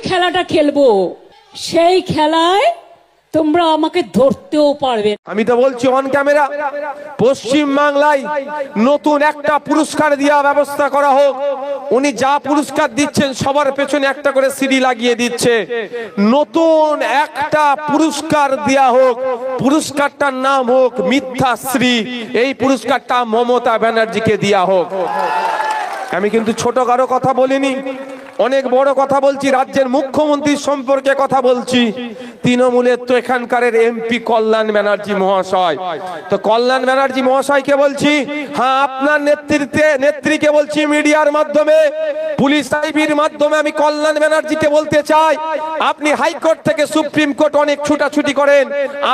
খেলাটা খেলবো সেই খেলায় তোমরা আমাকে ধরতেও পারবে। আমি তো বলছি অন ক্যামেরা, পশ্চিম বাংলায় নতুন একটা পুরস্কার দেওয়ার ব্যবস্থা করা হোক। উনি যা পুরস্কার দিচ্ছেন সবার পেছনে একটা করে সিডি লাগিয়ে দিচ্ছে। নতুন একটা পুরস্কার দেওয়া হোক, পুরস্কারটার নাম হোক মিথ্যাশ্রী। এই পুরস্কারটা মমতা ব্যানার্জিকে দেওয়া হোক। আমি কিন্তু ছোট কারো কথা বলিনি, অনেক বড় কথা বলছি। রাজ্যের মুখ্যমন্ত্রী সম্পর্কে কথা বলছি। তৃণমূলের তো এখানকার এমপি কল্যাণ ব্যানার্জি মহাশয়। তো কল্যাণ ব্যানার্জি মহাশয়কে বলছি, হ্যাঁ আপনার নেত্রীকে বলছি মিডিয়ার মাধ্যমে, পুলিশ আইবির মাধ্যমে আমি কল্যাণ ব্যানার্জিকে বলতে চাই, আপনি হাইকোর্ট থেকে সুপ্রিম কোর্ট অনেক ছুটাছুটি করেন,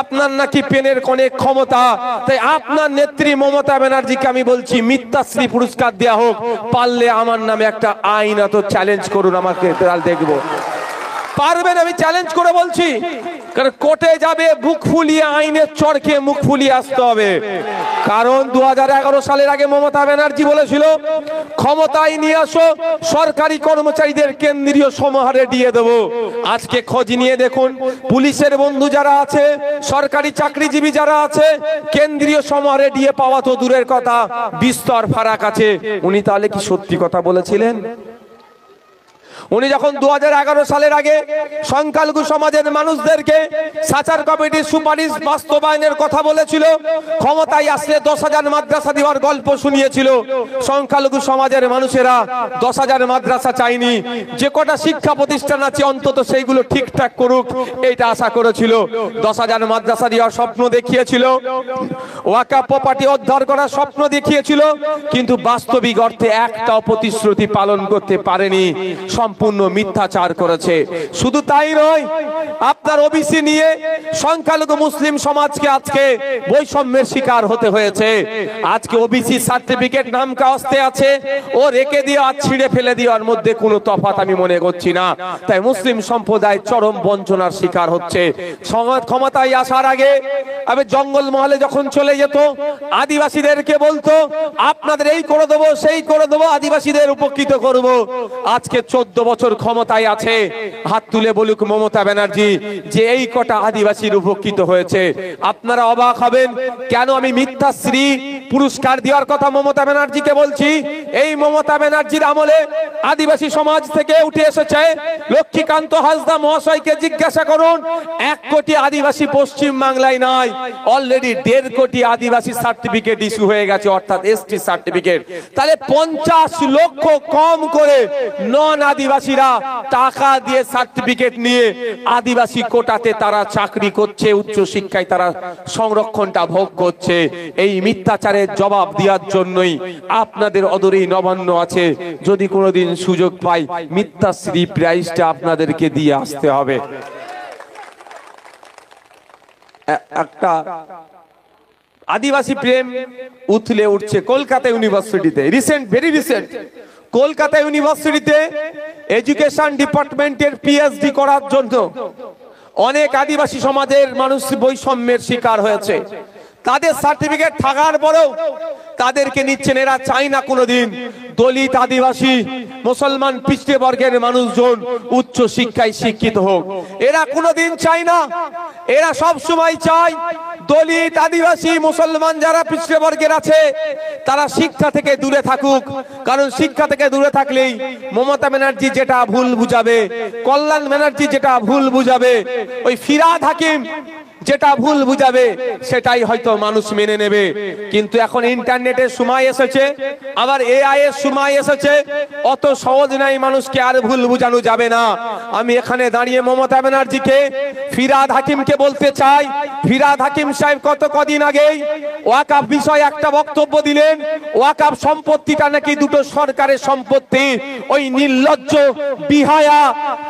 আপনার নাকি পেনের অনেক ক্ষমতা। তাই আপনার নেত্রী মমতা ব্যানার্জিকে আমি বলছি মিথ্যাশ্রী পুরস্কার দেওয়া হোক। পারলে আমার নামে একটা আইনত চ্যালেঞ্জ করুন, আমাকে দেখবো পারবেন। আমি চ্যালেঞ্জ করে বলছি, কারণ কোর্টে যাবে বুক ফুলিয়ে, আইনের চড়কে মুখ ফুলিয়ে আসতে হবে। কারণ 2011 সালের আগে মমতা ব্যানার্জি বলেছিল ক্ষমতায় নিয়ে আসো, সরকারি কর্মচারীদের কেন্দ্রীয় সমাহারে দিয়ে দেবো। আজকে খোঁজ নিয়ে দেখুন, পুলিশের বন্ধু যারা আছে, সরকারি চাকরিজীবী যারা আছে, কেন্দ্রীয় সমাহারে দিয়ে পাওয়া তো দূরের কথা, বিস্তর ফারাক আছে। উনি তাহলে কি সত্যি কথা বলেছিলেন? উনি যখন 2011 সালের আগে সংখ্যালঘু সমাজের মানুষদেরকে সাচার কমিটির সুপারিশ বাস্তবায়নের কথা বলেছিল, ক্ষমতায় আসলে 10,000 মাদ্রাসা দেওয়ার গল্প শুনিয়েছিল, সংখ্যালঘু সমাজের মানুষেরা 10,000 মাদ্রাসা চাইনি, যে কটা শিক্ষা প্রতিষ্ঠান আছে অন্তত সেইগুলো ঠিকঠাক করুক, এইটা আশা করেছিল। 10,000 মাদ্রাসা দেওয়ার স্বপ্ন দেখিয়েছিল, ওয়াকাফ প্রপার্টি উদ্ধার করার স্বপ্ন দেখিয়েছিল, কিন্তু বাস্তবিক অর্থে একটাও প্রতিশ্রুতি পালন করতে পারেনি, সম্পূর্ণ মিথ্যাচার করেছে। শুধু তাই নয়, আপনার ওবিসি নিয়ে সংখ্যালঘু মুসলিম সমাজকে আজকে বৈষম্যের শিকার হতে হয়েছে। আজকে ওবিসি সার্টিফিকেট নাম কাস্তে আছে, ও রেখে দিয়ে আর ছিঁড়ে ফেলে দেওয়ার মধ্যে কোনো তফাৎ আমি মনে করছি না। তাই মুসলিম সম্প্রদায় চরম বঞ্চনার শিকার হচ্ছে। ক্ষমতায় আসার আগে আমি জঙ্গলমহলে যখন চলে যেত, আদিবাসীদেরকে বলতো আপনাদের এই করে দেবো, সেই করে দেবো, আদিবাসীদের উপকৃত করব। আজকে 14 বছর ক্ষমতায় আছে, হাত তুলে বলুক মমতা ব্যানার্জি যে এই কটা আদিবাসীর উপকৃত হয়েছে। আপনারা অবাক হবেন কেন আমি মিথ্যাশ্রী পুরস্কার দেওয়ার কথা মমতা ব্যানার্জিকে বলছি। এই মমতা ব্যানার্জির আমলে আদিবাসী সমাজ থেকে উঠে এসেছে লক্ষ্মীকান্ত হাসদা মহাশয়কে জিজ্ঞাসা করুন, 1 কোটি আদিবাসী পশ্চিম বাংলায় নাই, অলরেডি 1.5 কোটি আদিবাসী সার্টিফিকেট ইস্যু হয়ে গেছে, অর্থাৎ এসটি সার্টিফিকেট। তাহলে 50 লক্ষ কম করে নন আদিবাসীরা টাকা দিয়ে সার্টিফিকেট নিয়ে আদিবাসী কোটাতে তারা চাকরি করছে, উচ্চ শিক্ষায় তারা সংরক্ষণটা ভোগ করছে। এই মিথ্যাচারের জবাব দেওয়ার জন্যই আপনাদের অদূরেই নবান্ন আছে, যদি কোনোদিন সুযোগ পাই মিথ্যাশ্রী প্রাইজটা আপনাদেরকে দিয়ে আসতে হবে। একটা আদিবাসী প্রেম উথলে উঠছে কলকাতা ইউনিভার্সিটিতে, ভেরি রিসেন্ট কলকাতা ইউনিভার্সিটিতে এডুকেশন ডিপার্টমেন্টের পিএইচডি করার জন্য অনেক আদিবাসী সমাজের মানুষ বৈষম্যের শিকার হয়েছে। তাদের সার্টিফিকেট থাকার পরেও তাদেরকে নিচ্ছেন, এরা চায় না কোনোদিন দলিত, আদিবাসী, মুসলমান পিছড়ে বর্গের মানুষজন উচ্চ শিক্ষায় শিক্ষিত হোক। এরা কোনোদিন চায় না, এরা সব সময় চায় দলিত, আদিবাসী, মুসলমান যারা পিছড়ে বর্গের আছে তারা শিক্ষা থেকে দূরে থাকুক। কারণ শিক্ষা থেকে দূরে থাকলেই মমতা ব্যানার্জি যেটা ভুল বুঝাবে, কল্যাণ ব্যানার্জি যেটা ভুল বুঝাবে, ওই ফিরহাদ হাকিম যেটা ভুল বুঝাবে সেটাই হয়তো মানুষ মেনে নেবে। কিন্তু এখন ইন্টারনেটের সময় এসেছে, আবার এআই এর সময় এসেছে, অত সহজ নাই মানুষকে আর ভুল বুঝানো যাবে না। আমি এখানে দাঁড়িয়ে মমতা ব্যানার্জিকে, ফিরহাদ হাকিমকে বলতে চাই, ফিরহাদ হাকিম সাহেব কদিন আগেই ওয়াকাফ বিষয়ে একটা বক্তব্য দিলেন, ওয়াকাফ সম্পত্তিটা নাকি দুটো সরকারের সম্পত্তি। ওই নির্লজ্জ বিহায়া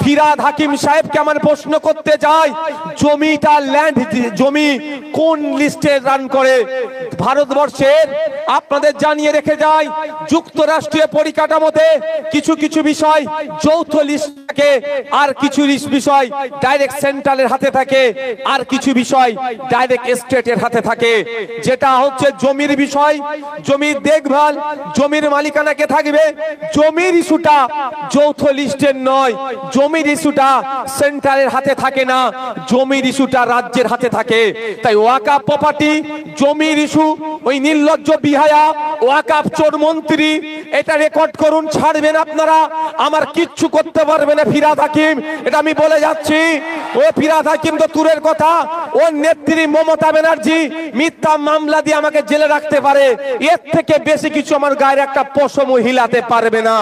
ফিরহাদ হাকিম সাহেবকে আমার প্রশ্ন করতে চাই, জমিটা ল্যান্ড জমি কোন লিস্টে রান করে ভারতবর্ষের আপনাদের জানিয়ে রেখে যায় যুক্তরাষ্ট্রীয় পরিকাঠামোতে কিছু কিছু বিষয় যৌথ লিস্ট থাকে, আর কিছু বিষয় ডাইরেক্ট সেন্ট্রালের হাতে থাকে, আর কিছু বিষয় ডাইরেক্ট স্টেটের হাতে থাকে। যেটা হচ্ছে জমির বিষয়, জমির দেখভাল, জমির মালিকানাকে থাকবে, জমির ইস্যুটা যৌথ লিস্টের নয়, জমির ইস্যুটা সেন্ট্রালের হাতে থাকে না, জমির ইস্যুটা রাজ্যের হাতে থাকে। তাই ওয়াকাফ প্রপার্টি, জমির ইস্যু ওই নির্লজ্জ বিহায়া ওয়াকাফ চোর মন্ত্রী এটা রেকর্ড করুন, ছাড়বেন আপনারা, আমার কিচ্ছু করতে পারবে না ফিরহাদ হাকিম, এটা আমি বলে যাচ্ছি। ও ফিরহাদ হাকিম তো দূরের কথা, ওর নেত্রী মমতা ব্যানার্জি মিথ্যা মামলা দিয়ে আমাকে জেলে রাখতে পারে, এর থেকে বেশি কিছু আমার গায়ের একটা পশম হিলাতে পারবে না।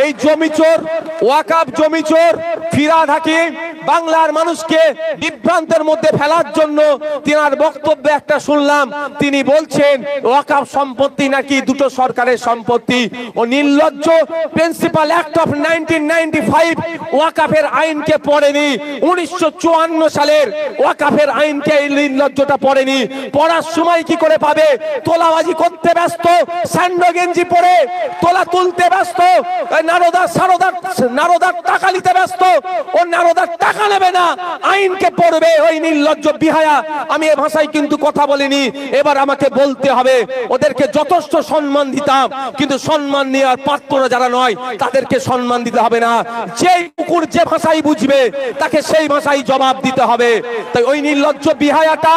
এই জমি চোর, ওয়াকাফ জমি চোর ফিরহাদ হাকিম বাংলার মানুষকে বিভ্রান্তের মধ্যে ফেলার জন্য তিনার বক্তব্যে একটা শুনলাম, তিনি বলছেন ওয়াকাফ সম্পত্তি নাকি দুটো সরকারের সম্পত্তি। ও নির্লজ্জ প্রিন্সিপাল অ্যাক্ট অফ 1995 ওয়াকাফের আইনকে পড়েনি, 1954 সালের ওয়াকাফের আইনকে এই নির্লজ্জটা পড়েনি। পড়ার সময় কি করে পাবে? তোলাবাজি করতে ব্যস্ত, স্যান্ডো গেঞ্জি পরে তোলা তুলতে ব্যস্ত, নারদার টাকা নিতে ব্যস্ত। ও নারদার টাকা নেবে না, আইনকে পড়বে ওই নির্লজ্জ বিহায়া। আমি এ ভাষায় কিন্তু কথা বলিনি, এবার আমাকে বলতে হবে। ওদেরকে যথেষ্ট সম্মান দিতাম, কিন্তু সম্মান নেওয়ার পাত্ররা যারা নয় তাদেরকে সম্মান দিতে হবে না। যে কুকুর যে ভাষাই বুঝবে তাকে সেই ভাষাই জবাব দিতে হবে। তাই ওই নির্লজ্জ বিহায়াটা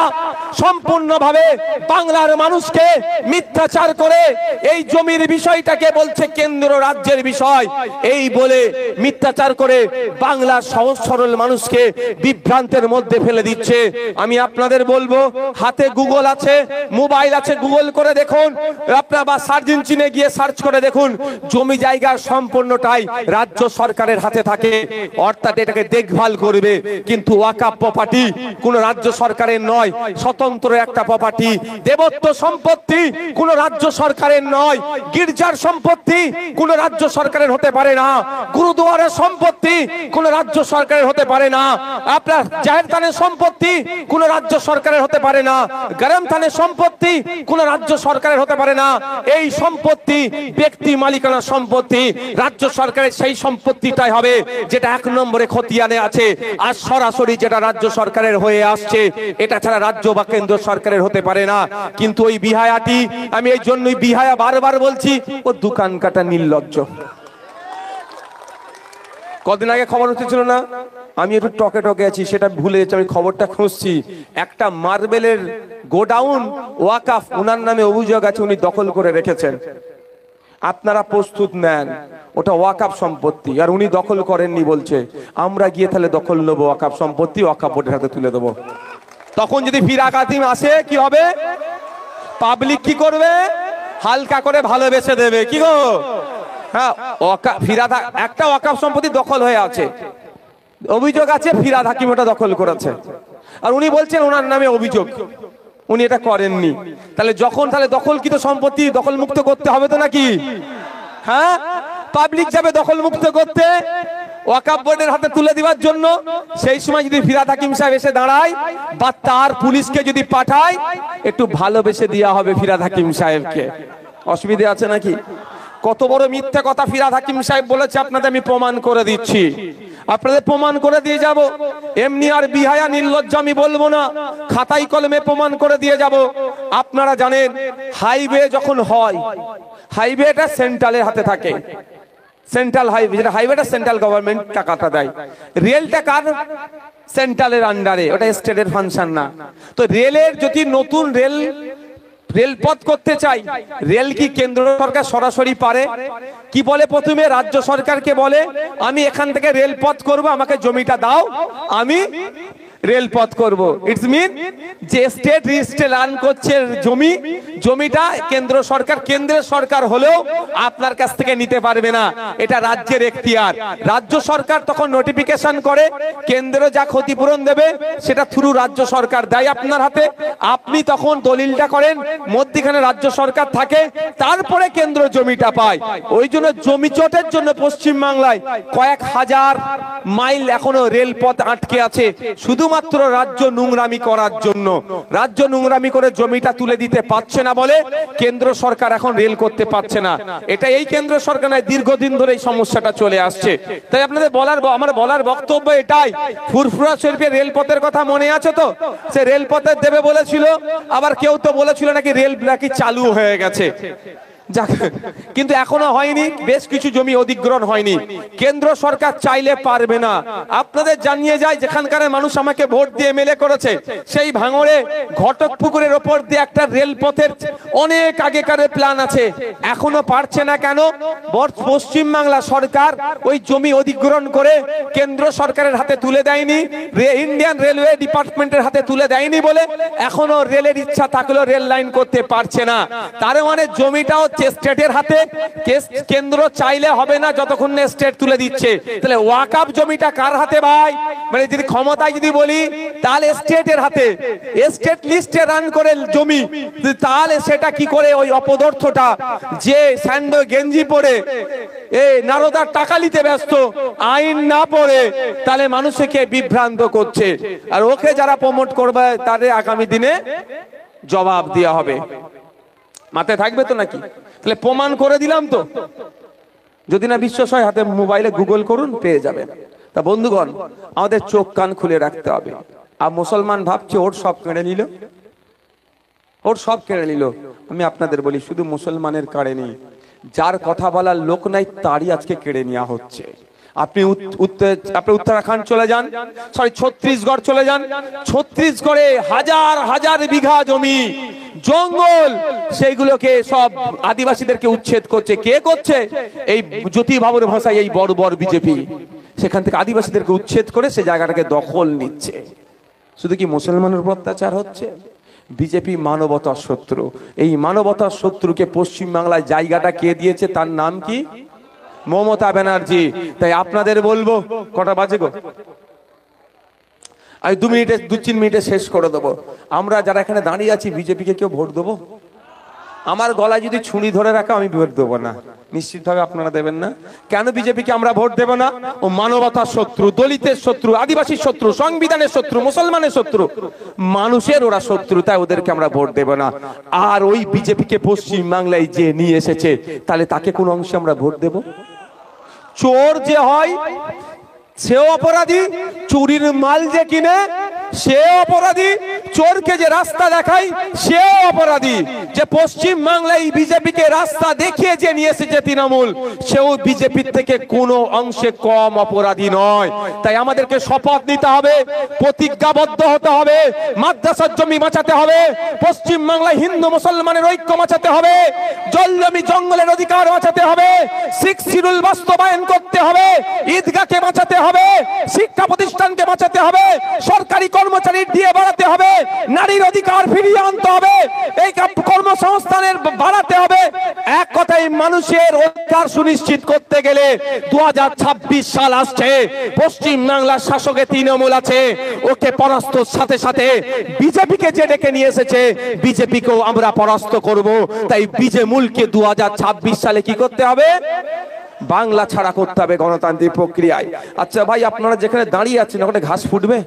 সম্পূর্ণভাবে বাংলার মানুষকে মিথ্যাচার করে এই জমির বিষয়টাকে বলছে কেন্দ্র রাজ্যের বিষয়, এই বলে মিথ্যাচার করে বাংলার সহজ সরল মানুষকে বিভ্রান্তের মধ্যে ফেলে দিচ্ছে। আমি আপনাদের বলবো, হাতে গুগল আছে, মোবাইল আছে, গুগল করে দেখুন আপনারা, বা সার্চ ইঞ্জিনে গিয়ে সার্চ করে দেখুন, জমি জায়গার সম্পূর্ণটাই রাজ্য সরকারের হাতে থাকে, অর্থাৎ এটাকে দেখভাল করবে। কিন্তু ওয়াকাফ প্রপার্টি কোন রাজ্য সরকারের নয়, স্বতন্ত্র একটা প্রপার্টি। দেবত্ব সম্পত্তি কোন রাজ্য সরকারের নয়, গির্জার সম্পত্তি কোন রাজ্য সরকারের হতে পারে না, গুরুদুয়ারের সম্পত্তি কোন রাজ্য সরকারের হতে পারে না, আপনার জাহের থানের সম্পত্তি কোন রাজ্য সরকারের হতে পারে না, গরম থানের সম্পত্তি কোন রাজ্য সরকারের হতে পারে না। এই সম্পত্তি ব্যক্তি মালিকানা সম্পত্তি, রাজ্য সরকারের সেই সম্পত্তিটাই হবে যেটা এক নম্বরে খতিয়ানে আছে, আর সরাসরি যেটা রাজ্য সরকারের হয়ে আসছে, এটা ছাড়া রাজ্য বা কেন্দ্র সরকারের হতে পারে না। কিন্তু ওই বিহায়াটি, আমি এই জন্যই বিহায়া বারবার বলছি, ও দোকান কাটা নির্লজ্জ। কদিন আগে খবর হচ্ছিল না, আমি একটু টকে টকে আছি, সেটা ভুলে যাচ্ছি, আমি খবরটা খুঁজছি। একটা মার্বেলের গোডাউন ওয়াকাফ ওনার নামে অভিযোগ আছে, উনি দখল করে রেখেছেন। আপনারা প্রস্তুত নেন, ওটা ওয়াকাফ সম্পত্তি, আর উনি দখল করেননি বলছে। আমরা গিয়ে তাহলে দখল নেবো ওয়াকাফ সম্পত্তি, ওয়াকাফ বোর্ডের হাতে তুলে দেবো। তখন যদি ফিরহাদ হাকিম আসে কি হবে? পাবলিক কি করবে? হালকা করে ভালোবেসে দেবে। কি গো? হ্যাঁ, ফিরহাদ একটা ওয়াকাফ সম্পত্তি দখল হয়ে আছে, অভিযোগ আছে ফিরহাদ হাকিম ওটা দখল করেছে, আর উনি বলছেন ওনার নামে অভিযোগ, উনি এটা করেননি। তাহলে যখন তাহলে দখলকৃত সম্পত্তি দখল মুক্ত করতে হবে তো নাকি? হ্যাঁ, পাবলিক যাবে দখল মুক্ত করতে ওয়াকাফ বোর্ডের হাতে তুলে দেওয়ার জন্য। সেই সময় যদি ফিরহাদ হাকিম সাহেব এসে দাঁড়ায় বা তার পুলিশকে যদি পাঠায়, একটু ভালোবেসে দেওয়া হবে ফিরহাদ হাকিম সাহেবকে। অসুবিধা আছে নাকি? কত বড় মিথ্যা কথা ফিরহাদ হাকিম সাহেব বলেছে আপনাদের আমি প্রমাণ করে দিচ্ছি, আপনাদের প্রমাণ করে দিয়ে যাব। এমনি আর বিহায়া নির্লজ্জ আমি বলবো না, খাতায় কলমে প্রমাণ করে দিয়ে যাব। আপনারা জানেন হাইওয়ে যখন হয়, হাইওয়েটা সেন্ট্রালের হাতে থাকে, সেন্ট্রাল হাইওয়ে, যেটা হাইওয়েটা সেন্ট্রাল গভর্নমেন্ট টাকাটা দেয়। রেলটা কার? সেন্ট্রালের আন্ডারে, ওটা স্টেটের ফাংশন না। তো রেলের যদি নতুন রেলপথ করতে চাই, রেল কি কেন্দ্র সরকার সরাসরি পারে? কি বলে প্রথমে? রাজ্য সরকারকে বলে আমি এখান থেকে রেলপথ করব, আমাকে জমিটা দাও, আমি রেলপথ করব। ইটস মিন যে স্টেট রেজিস্ট্রে রান করছে জমিটা কেন্দ্র সরকার, কেন্দ্রের সরকার হলেও আপনার কাছ থেকে নিতে পারবে না, এটা রাজ্যের এখতিয়ার। রাজ্য সরকার তখন নোটিফিকেশন করে, কেন্দ্র যা ক্ষতিপূরণ দেবে সেটা থ্রু রাজ্য সরকার দেয় আপনার হাতে, আপনি তখন দলিলটা করেন, মধ্যখানে রাজ্য সরকার থাকে, তারপরে কেন্দ্র জমিটা পায়। ওই জন্য জমি চটের জন্য পশ্চিম বাংলায় কয়েক হাজার মাইল এখনো রেলপথ আটকে আছে, শুধু শুধুমাত্র রাজ্য নোংরামি করার জন্য। রাজ্য নোংরামি করে জমিটা তুলে দিতে পারছে না বলে কেন্দ্র সরকার এখন রেল করতে পারছে না। এটা এই কেন্দ্র সরকার নয়, দীর্ঘদিন ধরে এই সমস্যাটা চলে আসছে। তাই আপনাদের আমার বলার বক্তব্য এটাই, ফুরফুরা শরীফের রেলপথের কথা মনে আছে তো? সে রেলপথের দেবে বলেছিল, আবার কেউ তো বলেছিল নাকি রেল নাকি চালু হয়ে গেছে, কিন্তু এখনো হয়নি। বেশ কিছু জমি অধিগ্রহণ হয়নি। কেন্দ্র সরকার চাইলে পারবে না। আপনাদের জানিয়ে যায়, যেখানকার মানুষ আমাকে ভোট দিয়ে এমএলএ করেছে, সেই ভাঙড়ে ঘটকপুকুরের ওপর দিয়ে একটা রেলপথের অনেক আগেকার প্ল্যান আছে, এখনো পারছে না কেন? পশ্চিম বাংলা সরকার ওই জমি অধিগ্রহণ করে কেন্দ্র সরকারের হাতে তুলে দেয়নি, ইন্ডিয়ান রেলওয়ে ডিপার্টমেন্টের হাতে তুলে দেয়নি বলে এখনো রেলের ইচ্ছা থাকলেও রেল লাইন করতে পারছে না। তার মানে জমিটাও স্টেটের হাতে, কেন্দ্র চাইলে হবে না যতক্ষণ না স্টেট তুলে দিচ্ছে। তাহলে ওয়াকফ জমিটা কার হাতে ভাই? মানে যদি ক্ষমতায় যদি বলি, তাহলে স্টেটের হাতে। স্টেট লিস্টে রান করে জমি, তাহলে সেটা কি করে ওই অপদার্থটা যে স্যান্ডো গেঞ্জি পরে নারদার টাকা নিতে ব্যস্ত, আইন না পড়ে, তাহলে মানুষকে বিভ্রান্ত করছে। আর ওকে যারা প্রমোট করবে তাদের আগামী দিনে জবাব দেওয়া হবে। মাথায় থাকবে তো নাকি? তাহলে প্রমাণ করে দিলাম তো। যদি না বিশ্বাস হয়, হাতে মোবাইলে গুগল করুন, পেয়ে যাবেন। তা বন্ধুগণ, আমাদের চোখ কান খুলে রাখতে হবে। আর মুসলমান ভাবছে ওর সব কেড়ে নিল, ওর সব কেড়ে নিল। আমি আপনাদের বলি, শুধু মুসলমানের কাড়েনি, যার কথা বলার লোক নাই তারই আজকে কেড়ে নেওয়া হচ্ছে। আপনি উত্তরাখণ্ড চলে যান, ছত্তিশগড় চলে যান। ছত্তিশগড়ে হাজার হাজার বিঘা জমি, জঙ্গল, সেইগুলোকে সব আদিবাসীদেরকে উচ্ছেদ করছে। কে করছে? এই জ্যোতি বাবুর ভাষায় এই বড় বড় বিজেপি সেখান থেকে আদিবাসীদেরকে উচ্ছেদ করে সে জায়গাটাকে দখল নিচ্ছে। শুধু কি মুসলমানের উপর অত্যাচার হচ্ছে? বিজেপি মানবতার শত্রু। এই মানবতার শত্রুকে পশ্চিম বাংলায় জায়গাটা কে দিয়েছে? তার নাম কি? মমতা ব্যানার্জি। তাই আপনাদের বলবো, কটা বাজে গো? আমি 2-3 মিনিটে শেষ করে দেবো। আমরা যারা এখানে দাঁড়িয়ে আছি, বিজেপিকে কেউ ভোট দেবো? আমার গলায় যদি ছুরি ধরে রাখা, আমি ভোট দেবো না। নিশ্চিতভাবে আপনারা দেবেন না। কেন বিজেপিকে আমরা ভোট দেব না? ও মানবতার শত্রু, দলিতের শত্রু, আদিবাসীর শত্রু, সংবিধানের শত্রু, মুসলমানের শত্রু, মানুষের ওরা শত্রু। তাই ওদেরকে আমরা ভোট দেব না। আর ওই বিজেপিকে পশ্চিম বাংলায় যে নিয়ে এসেছে, তাহলে তাকে কোন অংশে আমরা ভোট দেব? চোর যে হয় সেও অপরাধী, চুরির মাল যে কিনে সে অপরাধী, চোরকে যে রাস্তা দেখায় সেও অপরাধী। যে পশ্চিম বাংলায় বিজেপিকে রাস্তা দেখিয়ে যে নিয়ে এসেছে তৃণমূল, সেও বিজেপির থেকে কোনো অংশে কম অপরাধী নয়। তাই আমাদেরকে শপথ নিতে হবে, প্রতিজ্ঞাবদ্ধ হতে হবে, মাদ্রাসার জমি বাঁচাতে হবে, পশ্চিম বাংলায় হিন্দু মুসলমানের ঐক্য বাঁচাতে হবে, জলজমি জঙ্গলের অধিকার বাঁচাতে হবে, 6 শিডিউল বাস্তবায়ন করতে হবে, ঈদগাহকে বাঁচাতে হবে, শিক্ষা প্রতিষ্ঠানকে বাঁচাতে হবে, সরকারি কর্মচারী দিয়ে বাড়াতে হবে, নারীর অধিকার ফিরিয়ে আনতে হবে, এই কর্মসংস্থানের বাড়াতে হবে। এক কথায় মানুষের অধিকার সুনিশ্চিত করতে গেলে 2026 সাল আসছে। পশ্চিম বাংলার শাসকে তৃণমূল আছে, ওকে পরাস্তর সাথে সাথে বিজেপিকে যে ডেকে নিয়ে এসেছে, বিজেপিকেও আমরা পরাস্ত করব। তাই বিজেমূলকে 2026 সালে কি করতে হবে? বাংলা ছাড়া করতে হবে গণতান্ত্রিক প্রক্রিয়ায়। আচ্ছা ভাই, আপনারা যেখানে দাঁড়িয়ে আছেন ওখানে ঘাস ফুটবে?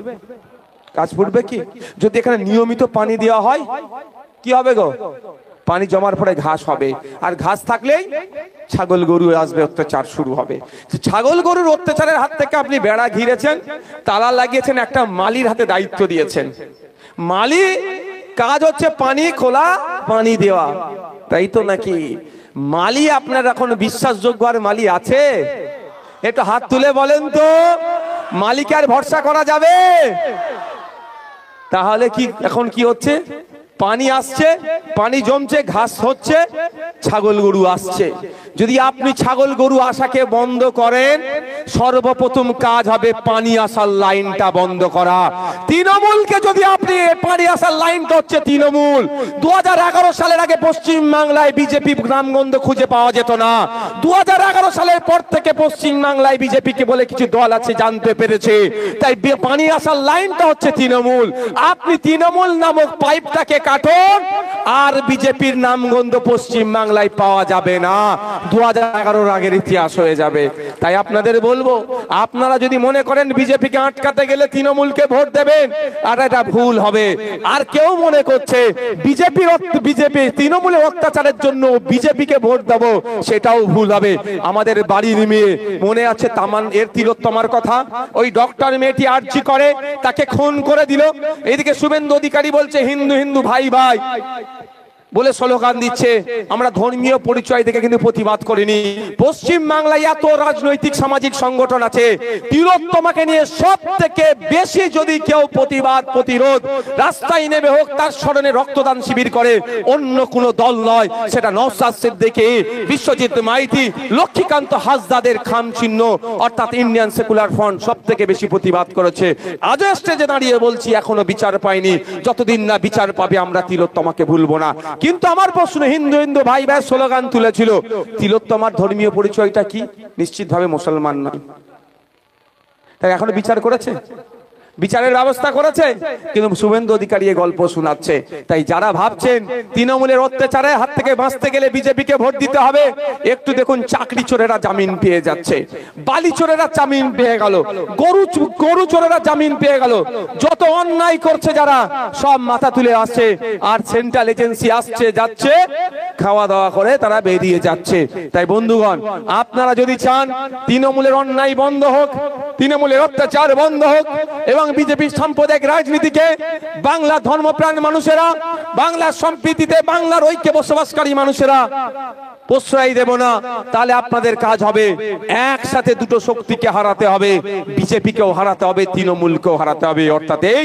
গাছ ফুটবে কি? যদি এখানে নিয়মিত পানি দেওয়া হয়, কি হবে গো? পানি জমার পরে ঘাস হবে। আর ঘাস থাকলেই ছাগল গরু আসবে, অত্যাচার শুরু হবে। ছাগল গরুর অত্যাচারের হাত থেকে আপনি বেড়া ঘিরেছেন, তালা লাগিয়েছেন, একটা মালির হাতে দায়িত্ব দিয়েছেন। মালি কাজ হচ্ছে পানি খোলা, পানি দেওয়া, তাই তো নাকি? মালি আপনার এখন বিশ্বাসযোগ্য আর মালি আছে? একটু হাত তুলে বলেন তো, মালিকে আর ভরসা করা যাবে? তাহলে কি এখন কি হচ্ছে? পানি আসছে, পানি জমছে, ঘাস হচ্ছে, ছাগল গরু আসছে। যদি আপনি ছাগল গরু আসাকে বন্ধ করেন, সর্বপ্রথম কাজ হবে পানি আসার লাইনটা বন্ধ করা। তৃণমূলকে যদি আপনি পানি আসার লাইনটা হচ্ছে তৃণমূল। 2011 সালের আগে পশ্চিম বাংলায় বিজেপি নামগন্ধ খুঁজে পাওয়া যেত না। 2011 সালের পর থেকে পশ্চিম বাংলায় বিজেপিকে বলে কিছু দল আছে জানতে পেরেছে। তাই পানি আসার লাইনটা হচ্ছে তৃণমূল। আপনি তৃণমূল নামক পাইপটাকে কাটুন, আর বিজেপির নামগন্ধ পশ্চিম বাংলায় পাওয়া যাবে না। 2011 আগের ইতিহাস হয়ে যাবে। তাই আপনাদের বলবো, আপনারা যদি মনে করেন বিজেপিকে আটকাতে গেলে তৃণমূলকে ভোট দেবেন, আর এটা ভুল হবে। আর কেউ মনে করছে বিজেপি তৃণমূলের অত্যাচারের জন্য বিজেপিকে ভোট দেবো, সেটাও ভুল হবে। আমাদের বাড়ির মেয়ে মনে আছে তামান এর তিলোত্তমার কথা, ওই ডক্টর মেয়েটি আর্জি করে তাকে খুন করে দিল। এদিকে শুভেন্দু অধিকারী বলছে হিন্দু হিন্দু ভাই ভাই বলে স্লোগান দিচ্ছে। আমরা ধর্মীয় পরিচয় থেকে কিন্তু প্রতিবাদ করিনি। পশ্চিম বাংলায় এত রাজনৈতিক সামাজিক সংগঠন আছে, তিলোত্তমাকে নিয়ে সব থেকে বেশি যদি কেউ প্রতিবাদ প্রতিরোধ রাস্তায় নেমে হোক, তার স্মরণে রক্তদান শিবির করে অন্য কোনো দল নয়, সেটা নওশাদ সিদ্দিকী, বিশ্বজিৎ মাইতি, লক্ষ্মীকান্ত হাসদাদের খাম চিহ্ন অর্থাৎ ইন্ডিয়ান সেকুলার ফ্রন্ট সব থেকে বেশি প্রতিবাদ করেছে। আজও স্টেজে দাঁড়িয়ে বলছি এখনো বিচার পাইনি, যতদিন না বিচার পাবে আমরা তিলোত্তমাকে ভুলবো না। কিন্তু আমার প্রশ্ন, হিন্দু হিন্দু ভাই ভাই স্লোগান তুলেছিল, তিলোত্তমার ধর্মীয় পরিচয়টা কি? নিশ্চিতভাবে মুসলমান নয়। তাই এখনো বিচার করেছে, বিচারের ব্যবস্থা করেছে, কিন্তু শুভেন্দু অধিকারী এই গল্প শোনাচ্ছে। তাই যারা ভাবছেন তৃণমূলের অত্যাচারের হাত থেকে বাঁচতে গেলে বিজেপিকে ভোট দিতে হবে, একটু দেখুন চাকরি চোরেরা জামিন পেয়ে যাচ্ছে, বালি চোরেরা জামিন পেয়ে গেল, গরু চোরেরা জামিন পেয়ে গেল, যত অন্যায় করছে যারা সব মাথা তুলে আসছে, আর সেন্ট্রাল এজেন্সি আসছে যাচ্ছে, খাওয়া দাওয়া করে তারা বেরিয়ে যাচ্ছে। তাই বন্ধুগণ, আপনারা যদি চান তৃণমূলের অন্যায় বন্ধ হোক, তৃণমূলের অত্যাচার বন্ধ হোক এবং বিজেপির সাম্প্রদায়িক রাজনীতিকে বাংলা ধর্মপ্রাণ মানুষেরা, বাংলার সম্প্রীতিতে বাংলার ঐক্যে বসবাসকারী মানুষেরা প্রশ্রয় দেব না, তাহলে আপনাদের কাজ হবে একসাথে দুটো শক্তিকে হারাতে হবে, বিজেপিকেও হারাতে হবে, তৃণমূলকেও হারাতে হবে। অর্থাৎ এই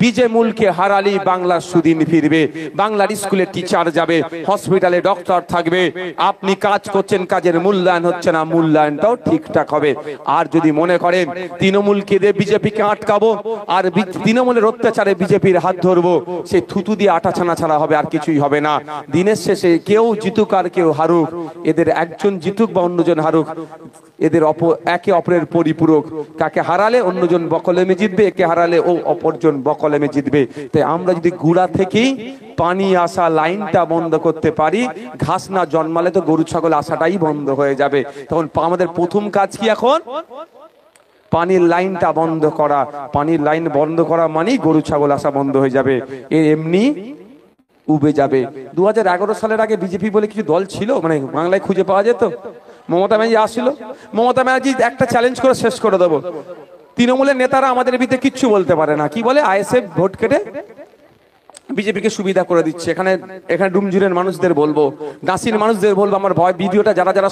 বিজেমূলকে হারালেই বাংলার সুদিন ফিরবে, বাংলার স্কুলে টিচার যাবে, হসপিটালে ডক্টর থাকবে, আপনি কাজ করছেন, কাজের মূল্যায়ন হচ্ছে না, মূল্যায়নটাও ঠিকঠাক হবে। আর যদি মনে করেন তৃণমূলকে দিয়ে বিজেপিকে আটকাবো আর তৃণমূলের অত্যাচারে বিজেপির হাত ধরবো, সে থুতু দিয়ে আটা ছানা ছাড়া হবে, আর কিছুই হবে না। দিনের শেষে কেউ জিতুক আর কেউ হারুক, এদের একজন জিতুক বা অন্যজন হারুক, এদের একে অপরের পরিপূরক। কাকে হারালে অন্যজন বকলেমে জিতবে, একে হারালে ও অপরজন বকলেমে জিতবে। তাই আমরা যদি গুড়া থেকেই পানি আসা লাইনটা বন্ধ করতে পারি, ঘাস না জন্মালে তো গরু ছাগল আসাটাই বন্ধ হয়ে যাবে। তখন আমাদের প্রথম কাজ কি? এখন পানির লাইনটা বন্ধ করা। পানির লাইন বন্ধ করা মানেই গরু ছাগল আসা বন্ধ হয়ে যাবে, এমনি উবে যাবে। 2011 সালের আগে বিজেপি বলে কিছু দল ছিল, মানে বাংলায় খুঁজে পাওয়া যেত। মমতা ব্যানার্জি আসছিল, মমতা ব্যানার্জি একটা চ্যালেঞ্জ করে শেষ করে দেবো, তৃণমূলের নেতারা আমাদের বিরুদ্ধে কিচ্ছু বলতে পারে না। কি বলে? আইএসএফ ভোট কেটে বিজেপিকে সুবিধা করে দিচ্ছে। এখানে ডুমজুরের মানুষদের বলবো, দাসির মানুষদের বলবো, আমার ভয় ভিডিওটা যারা যারা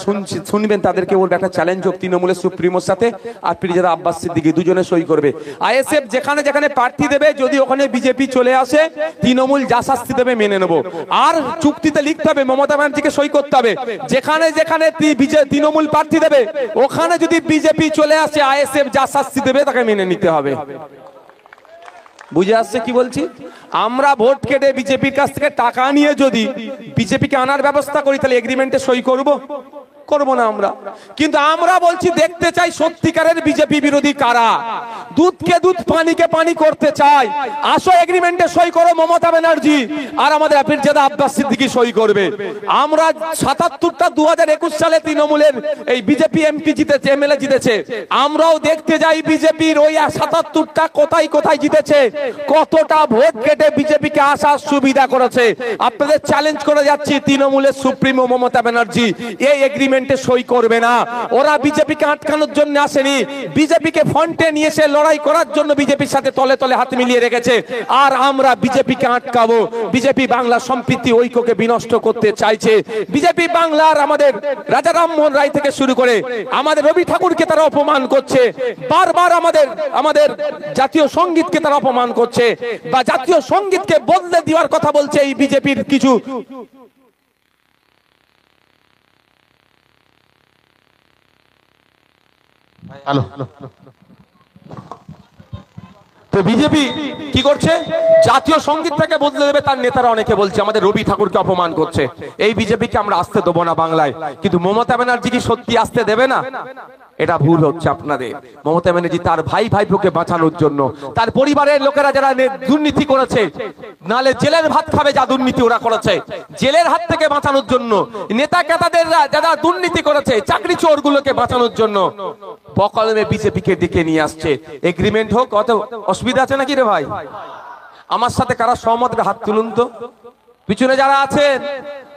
শুনবেন তাদেরকে বলবো একটা চ্যালেঞ্জ হোক তৃণমূলের সুপ্রিমোর সাথে আর পিরিজাদা আব্বাস সিদ্দিকী দুজনে সই করবে। আইএসএফ যেখানে যেখানে প্রার্থী দেবে, যদি ওখানে বিজেপি চলে আসে, তৃণমূল যা শাস্তি দেবে মেনে নেবো। আর চুক্তিতে লিখতে হবে, মমতা ব্যানার্জিকে সই করতে হবে, যেখানে যেখানে তৃণমূল প্রার্থী দেবে ওখানে যদি বিজেপি চলে আসে, আইএসএফ যা শাস্তি দেবে তাকে মেনে নিতে হবে। বুঝে আসছে কি বলছি? আমরা ভোট কেটে বিজেপির কাছ থেকে টাকা নিয়ে যদি বিজেপিকে আনার ব্যবস্থা করি, তাহলে এগ্রিমেন্টে সই করব? করবো না আমরা। কিন্তু আমরা বলছি দেখতে চাই সত্যিকারের বিজেপি বিরোধী কারা, দুধকে দুধ পানিকে পানি করতে চাই। আসো এগ্রিমেন্টে সই করো মমতা ব্যানার্জি, আর আমাদের পিরজাদা আব্বাস সিদ্দিকী সই করবে। আমরা 77টা 2021 সালে তৃণমূলের এই বিজেপি এমপি জিতেছে, এমএলএ জিতেছে। আমরাও দেখতে যাই বিজেপির ওই 77টা কোথায় কোথায় জিতেছে, কতটা ভোট কেটে বিজেপিকে আসার সুবিধা করেছে। আপনাদের চ্যালেঞ্জ করে যাচ্ছি, তৃণমূলের সুপ্রিমো মমতা ব্যানার্জি এই এগ্রিমেন্ট সই করবে না। ওরা বিজেপিকে আটকানোর জন্য আসেনি, বিজেপিকে ফ্রন্টে নিয়ে এসে লড়াই করার জন্য বিজেপির সাথে তলে তলে হাত মিলিয়ে রেখেছে। আর আমরা বিজেপিকে আটকাবো। বিজেপি বাংলার সম্প্রীতি ঐক্যকে বিনষ্ট করতে চাইছে। বিজেপি বাংলার আমাদের রাজা রামমোহন রায় থেকে শুরু করে আমাদের রবি ঠাকুরকে তারা অপমান করছে, বারবার আমাদের জাতীয় সঙ্গীতকে তারা অপমান করছে, বা জাতীয় সঙ্গীতকে বদলে দেওয়ার কথা বলছে এই বিজেপির কিছু। তো বিজেপি কি করছে? জাতীয় সঙ্গীতটাকে বদলে দেবে, তার নেতারা অনেকে বলছে আমাদের রবি ঠাকুরকে অপমান করছে। এই বিজেপিকে আমরা আসতে দেবো না বাংলায়। কিন্তু মমতা ব্যানার্জি কি সত্যি আসতে দেবে না? এটা ভুল হচ্ছে আপনাদের। মমতা ব্যানার্জি তার ভাই ভাইপোকে বাঁচানোর জন্য, তার পরিবারের লোকেরা যারা দুর্নীতি করেছে, নালে জেলের ভাত খাবে, যা দুর্নীতি ওরা করেছে, জেলের হাত থেকে বাঁচানোর জন্য, নেতা কেতাদের যারা দুর্নীতি করেছে, চাকরি চোরগুলোকে বাঁচানোর জন্য বকলমে বিজেপিকে ডেকে নিয়ে আসছে। এগ্রিমেন্ট হোক, অত অসুবিধা আছে নাকি রে ভাই? আমার সাথে কারা সহমত, হাত তুলুন তো। পিছনে যারা আছেন,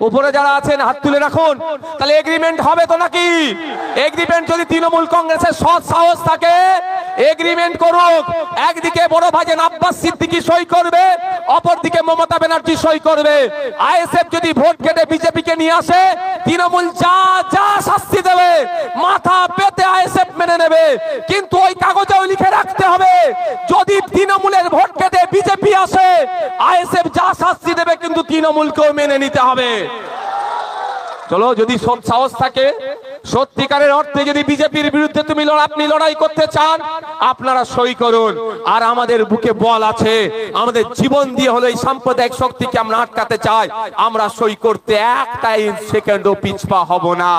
উপরে যারা আছেন, হাত তুলে রাখুন। তাহলে এগ্রিমেন্ট হবে তো নাকি? এগ্রিমেন্ট যদি তৃণমূল কংগ্রেসের সৎ সাহস থাকে, এগ্রিমেন্ট করুক। একদিকে বড় ভাইজান আব্বাস সিদ্দিকী সই করবে, অপরদিকে মমতা ব্যানার্জি সই করবে। আইএসএফ যদি ভোট কেটে বিজেপিকে নিয়ে আসে, তৃণমূল যা যা শাস্তি দেবে মাথা পেতে আইএসএফ মেনে নেবে। কিন্তু ওই কাগজেও লিখে রাখতে হবে, যদি তৃণমূলের ভোট কেটে বিজেপি আসে, আইএসএফ যা শাস্তি দেবে কিন্তু তৃণমূলকেও মেনে নিতে হবে। চলো, যদি সৎ সাহস থাকে, সত্যিকারের অর্থে যদি বিজেপির বিরুদ্ধে আপনি লড়াই করতে চান, আপনারা সই করুন। আর আমাদের বুকে বল আছে, আমাদের জীবন দিয়ে হলো এই সাম্প্রদায়িক শক্তিকে আমরা আটকাতে চাই। আমরা সই করতে একটাই সেকেন্ডও পিছপা হব না।